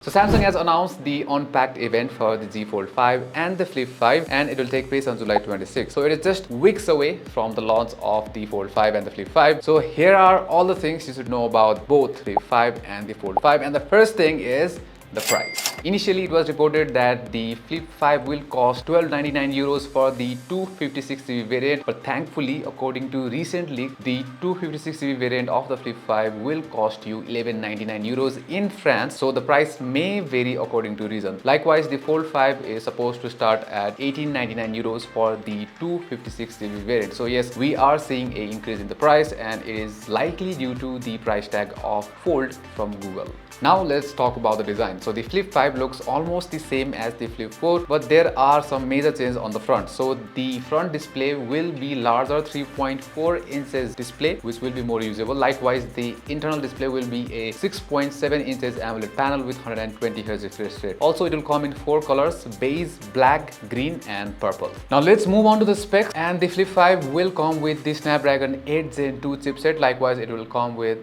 So Samsung has announced the Unpacked event for the Z Fold 5 and the Flip 5, and it will take place on July 26. So it is just weeks away from the launch of the Fold 5 and the Flip 5. So here are all the things you should know about both Flip 5 and the Fold 5. And the first thing is the price. Initially, it was reported that the Flip 5 will cost €1299 for the 256GB variant, but thankfully, according to recent leak, the 256GB variant of the Flip 5 will cost you €1199 in France, so the price may vary according to region. Likewise, the Fold 5 is supposed to start at €1899 for the 256GB variant. So yes, we are seeing an increase in the price, and it is likely due to the price tag of Fold from Google. Now let's talk about the design. So the Flip 5 looks almost the same as the Flip 4, but there are some major changes on the front. So the front display will be larger 3.4 inches display, which will be more usable. Likewise, the internal display will be a 6.7 inches AMOLED panel with 120Hz refresh rate. Also, it will come in 4 colors: beige, black, green and purple. Now let's move on to the specs. And the Flip 5 will come with the Snapdragon 8 Gen 2 chipset. Likewise, it will come with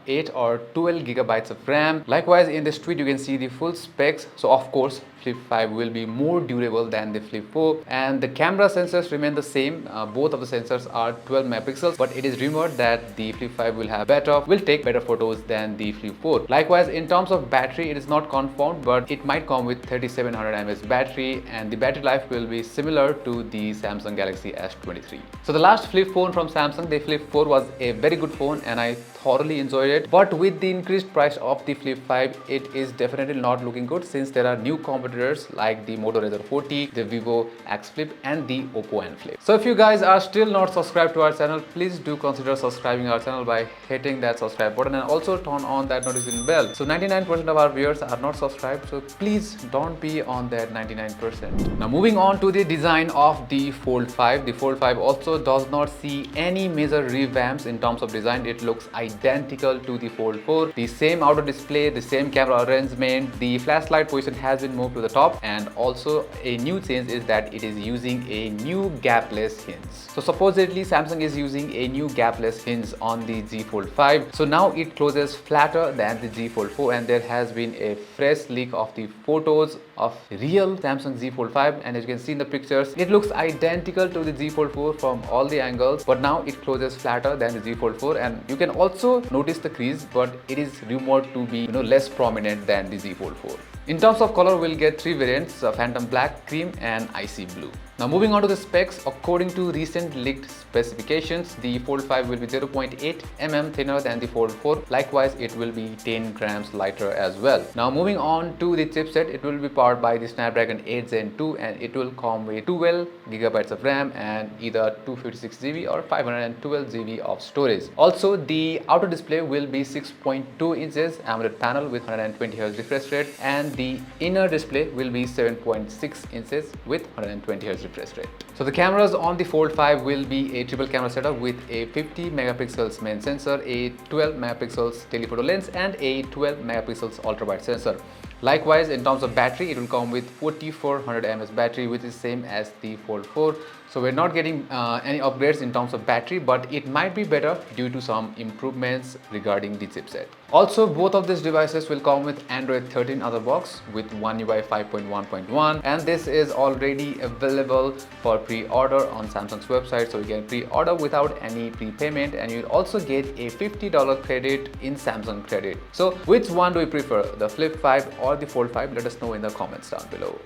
8 or 12 gigabytes of RAM. Likewise, in this tweet you can see the full specs. So of course, Flip 5 will be more durable than the Flip 4, and the camera sensors remain the same. Both of the sensors are 12 megapixels, but it is rumored that the Flip 5 will take better photos than the Flip 4. Likewise, in terms of battery, it is not confirmed, but it might come with 3700 mAh battery, and the battery life will be similar to the Samsung Galaxy S23. So the last flip phone from Samsung, the Flip 4, was a very good phone and I thoroughly enjoyed it. But with the increased price of the Flip 5, it is definitely not looking good, since there are new competitors like the Moto Razr 40, the Vivo X Flip and the Oppo N Flip. So if you guys are still not subscribed to our channel, please do consider subscribing our channel by hitting that subscribe button, and also turn on that notification bell. So 99% of our viewers are not subscribed, so please don't be on that 99%. Now moving on to the design of the Fold 5. The Fold 5 also does not see any major revamps in terms of design. It looks identical to the Fold 4. The same outer display, the same camera arrangement, the flashlight position has been moved to the top, and also a new change is that it is using a new gapless hinge. So supposedly Samsung is using a new gapless hinge on the Z Fold 5. So now it closes flatter than the Z Fold 4, and there has been a fresh leak of the photos of real Samsung Z Fold 5, and as you can see in the pictures, it looks identical to the Z Fold 4 from all the angles, but now it closes flatter than the Z Fold 4, and you can also notice the crease, but it is rumored to be less prominent than the Z Fold 4. In terms of color, we'll get 3 variants: Phantom Black, Cream and Icy Blue. Now moving on to the specs, according to recent leaked specifications, the Fold 5 will be 0.8 mm thinner than the Fold 4. Likewise, it will be 10 grams lighter as well. Now moving on to the chipset, it will be powered by the Snapdragon 8 Gen 2, and it will come with 12 gigabytes of RAM and either 256GB or 512GB of storage. Also, the outer display will be 6.2 inches AMOLED panel with 120Hz refresh rate, and the inner display will be 7.6 inches with 120Hz refresh rate. So the cameras on the Fold 5 will be a triple camera setup with a 50 megapixels main sensor, a 12 megapixels telephoto lens and a 12 megapixels ultra wide sensor. Likewise, in terms of battery, it will come with 4400 mAh battery, which is same as the Fold 4. So we're not getting any upgrades in terms of battery, but it might be better due to some improvements regarding the chipset. Also, both of these devices will come with Android 13 out of the box with One UI 5.1.1, and this is already available for pre-order on Samsung's website. So you can pre-order without any prepayment, and you'll also get a $50 credit in Samsung credit. So which one do you prefer, the Flip 5 or the Fold 5? Let us know in the comments down below.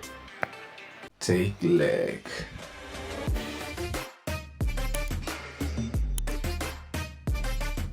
TechLekh.